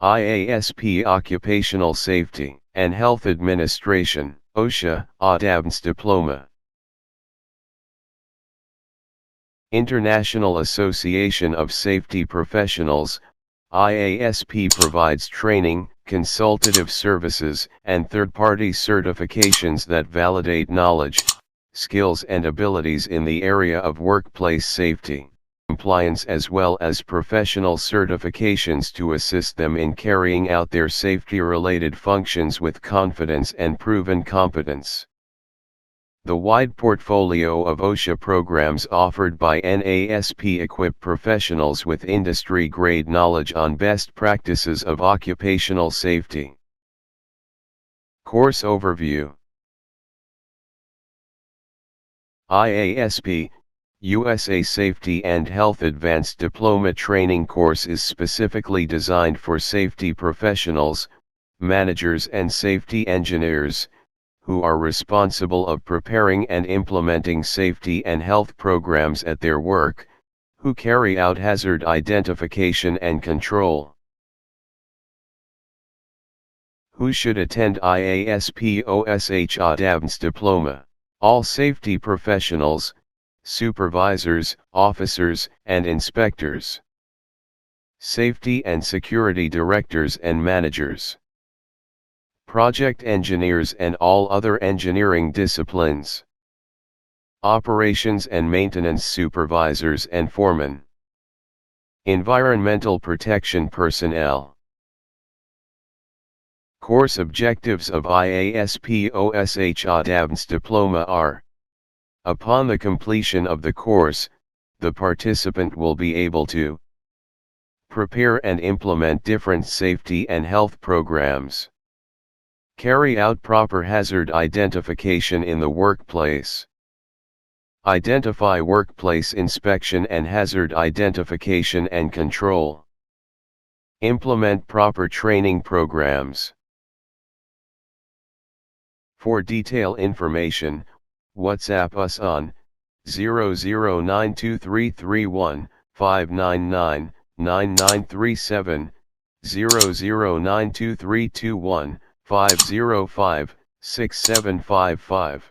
IASP Occupational Safety and Health Administration, OSHA, Advanced Diploma. International Association of Safety Professionals, IASP provides training, consultative services, and third-party certifications that validate knowledge, skills and abilities in the area of workplace safety, compliance as well as professional certifications to assist them in carrying out their safety-related functions with confidence and proven competence. The wide portfolio of OSHA programs offered by NASP equip professionals with industry-grade knowledge on best practices of occupational safety. Course Overview. IASP, USA Safety and Health Advanced Diploma training course is specifically designed for safety professionals, managers and safety engineers, who are responsible of preparing and implementing safety and health programs at their work, who carry out hazard identification and control. Who should attend IASP OSH Advanced Diploma? All safety professionals, supervisors, officers, and inspectors. Safety and security directors and managers. Project engineers and all other engineering disciplines. Operations and maintenance supervisors and foremen. Environmental protection personnel. Course objectives of IASP OSH Advanced Diploma are: upon the completion of the course, the participant will be able to prepare and implement different safety and health programs, carry out proper hazard identification in the workplace, identify workplace inspection and hazard identification and control, implement proper training programs. For detailed information, WhatsApp us on 00923315999937, 00923215056755.